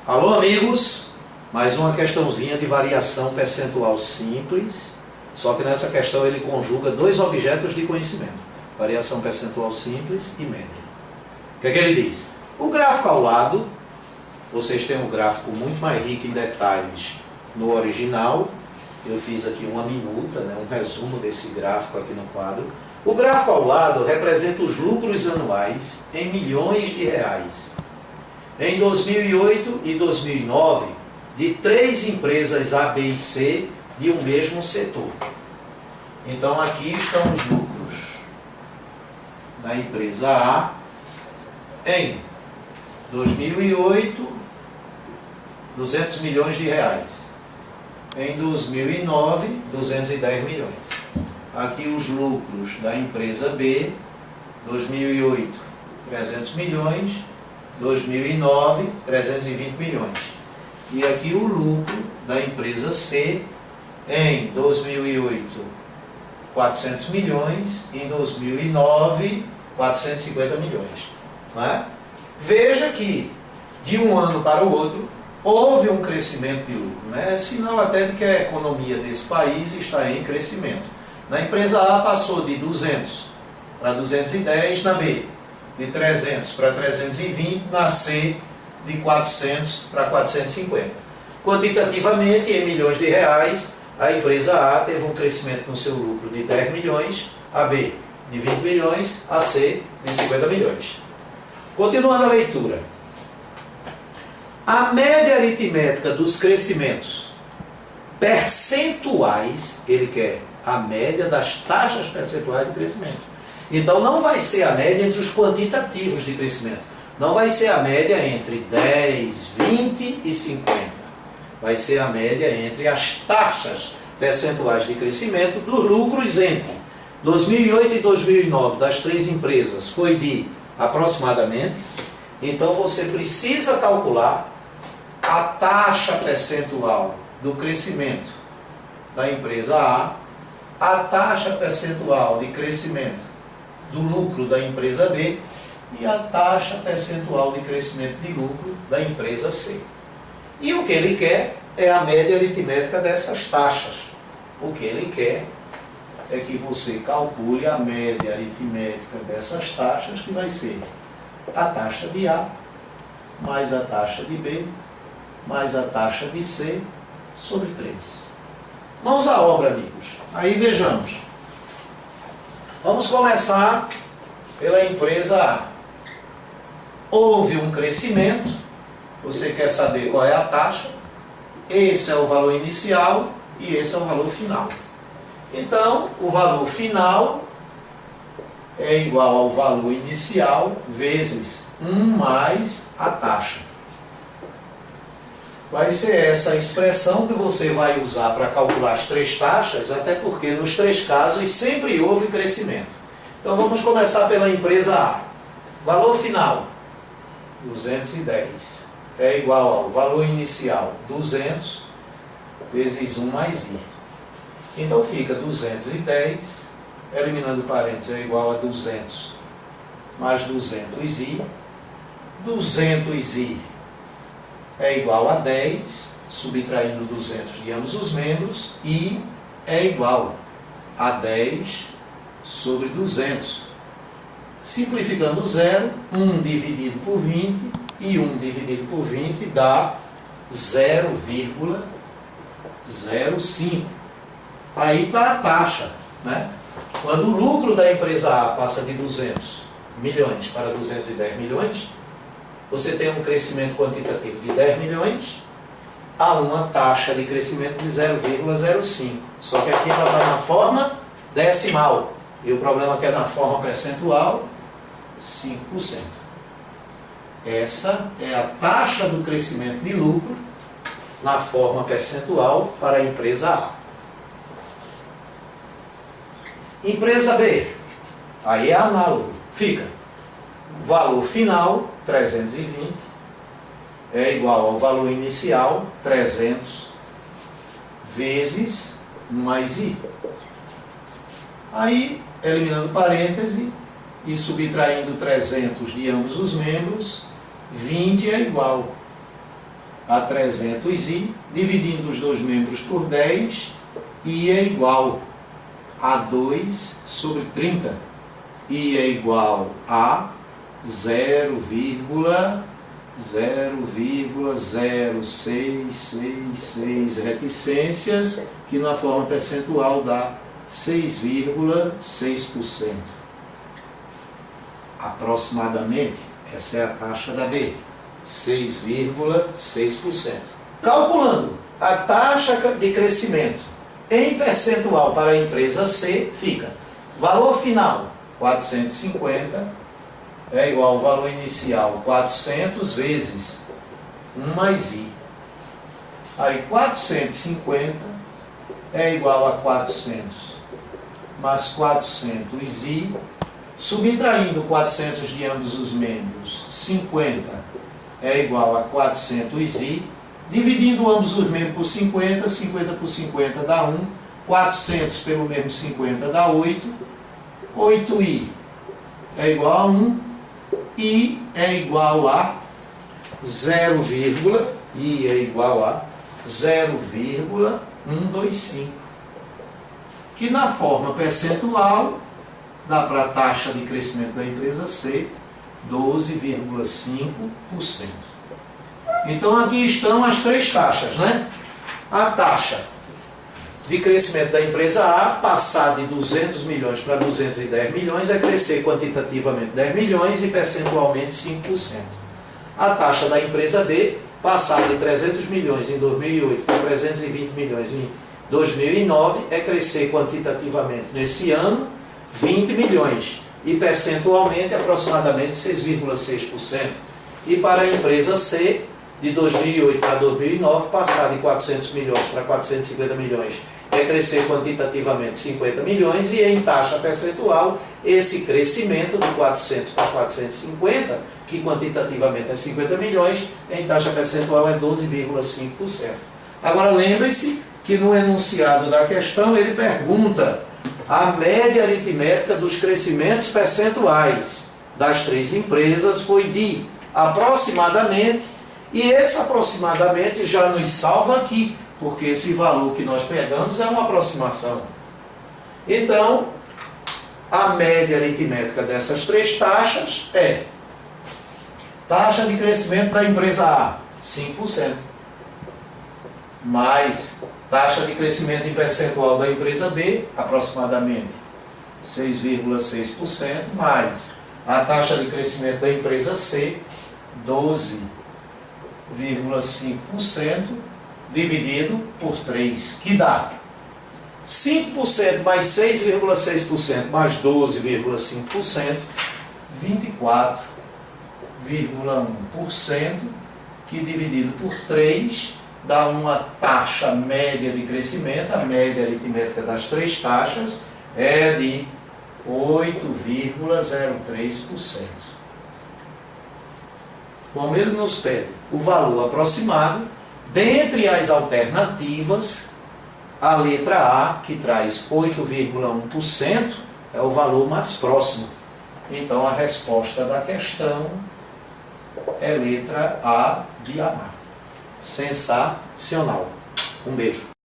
Alô, amigos, mais uma questãozinha de variação percentual simples, só que nessa questão ele conjuga dois objetos de conhecimento, variação percentual simples e média. O que é que ele diz? O gráfico ao lado, vocês têm um gráfico muito mais rico em detalhes no original, eu fiz aqui uma minuta, um resumo desse gráfico aqui no quadro. O gráfico ao lado representa os lucros anuais em milhões de reais. Em 2008 e 2009, de 3 empresas A, B e C de um mesmo setor. Então aqui estão os lucros da empresa A em 2008, 200 milhões de reais. Em 2009, 210 milhões. Aqui os lucros da empresa B, 2008, 300 milhões, 2009, 320 milhões. E aqui o lucro da empresa C, em 2008, 400 milhões, em 2009, 450 milhões. Não é? Veja que, de um ano para o outro, houve um crescimento de lucro. É sinal até de que a economia desse país está em crescimento. Na empresa A passou de 200 para 210 na B, de 300 para 320 na C, de 400 para 450. Quantitativamente, em milhões de reais, a empresa A teve um crescimento no seu lucro de 10 milhões, a B de 20 milhões, a C de 50 milhões. Continuando a leitura. A média aritmética dos crescimentos percentuais, ele quer a média das taxas percentuais de crescimento. Então não vai ser a média entre os quantitativos de crescimento. Não vai ser a média entre 10, 20 e 50. Vai ser a média entre as taxas percentuais de crescimento dos lucros entre 2008 e 2009 das 3 empresas foi de aproximadamente. Então você precisa calcular a taxa percentual do crescimento da empresa A taxa percentual de crescimento do lucro da empresa B e a taxa percentual de crescimento de lucro da empresa C. E o que ele quer é a média aritmética dessas taxas. O que ele quer é que você calcule a média aritmética dessas taxas, que vai ser a taxa de A mais a taxa de B mais a taxa de C sobre 3. Mãos à obra, amigos. Aí vejamos. Vamos começar pela empresa A. Houve um crescimento, você quer saber qual é a taxa, esse é o valor inicial e esse é o valor final. Então, o valor final é igual ao valor inicial vezes 1 mais a taxa. Vai ser essa expressão que você vai usar para calcular as 3 taxas, até porque nos 3 casos sempre houve crescimento. Então vamos começar pela empresa A. Valor final, 210, é igual ao valor inicial, 200, vezes 1 mais I. Então fica 210, eliminando parênteses, é igual a 200 mais 200i. 200i é igual a 10, subtraindo 200 de ambos os membros, e é igual a 10 sobre 200. Simplificando o zero, 1 dividido por 20 e 1 dividido por 20 dá 0,05. Aí está a taxa. Quando o lucro da empresa A passa de 200 milhões para 210 milhões, você tem um crescimento quantitativo de 10 milhões a uma taxa de crescimento de 0,05. Só que aqui ela está na forma decimal. E o problema é que é na forma percentual, 5%. Essa é a taxa do crescimento de lucro na forma percentual para a empresa A. Empresa B, aí é análogo. Fica o valor final, 320, é igual ao valor inicial, 300, vezes mais I. Aí, eliminando parêntese e subtraindo 300 de ambos os membros, 20 é igual a 300i, dividindo os dois membros por 10, i é igual a 2 sobre 30. I é igual a 0,0666 reticências, que na forma percentual dá 6,6%. Aproximadamente, essa é a taxa da B, 6,6%. Calculando a taxa de crescimento em percentual para a empresa C, fica valor final 450 é igual ao valor inicial 400 vezes 1 mais I. Aí 450 é igual a 400 mais 400i, subtraindo 400 de ambos os membros, 50 é igual a 400i, dividindo ambos os membros por 50, 50 por 50 dá 1, 400 pelo mesmo 50 dá 8, 8i é igual a 1, i é igual a 0,125, que na forma percentual dá para a taxa de crescimento da empresa C 12,5%. Então aqui estão as três taxas, né? A taxa de crescimento da empresa A, passar de 200 milhões para 210 milhões, é crescer quantitativamente 10 milhões e percentualmente 5%. A taxa da empresa B, passar de 300 milhões em 2008 para 320 milhões em 2009, é crescer quantitativamente nesse ano 20 milhões e percentualmente aproximadamente 6,6%. E para a empresa C, de 2008 para 2009, passar de 400 milhões para 450 milhões, é crescer quantitativamente 50 milhões e em taxa percentual, esse crescimento de 400 para 450, que quantitativamente é 50 milhões, em taxa percentual é 12,5%. Agora lembre-se que no enunciado da questão ele pergunta a média aritmética dos crescimentos percentuais das três empresas foi de aproximadamente, e esse aproximadamente já nos salva aqui, porque esse valor que nós pegamos é uma aproximação. Então, a média aritmética dessas três taxas é taxa de crescimento da empresa A, 5%, mais taxa de crescimento em percentual da empresa B, aproximadamente 6,6%, mais a taxa de crescimento da empresa C, 12,5%, dividido por 3, que dá 5% mais 6,6% mais 12,5%, 24,1%, que dividido por 3 dá uma taxa média de crescimento, a média aritmética das três taxas é de 8,03%. Como ele nos pede o valor aproximado, dentre as alternativas, a letra A, que traz 8,1%, é o valor mais próximo. Então a resposta da questão é letra A de Amar. Sensacional. Um beijo.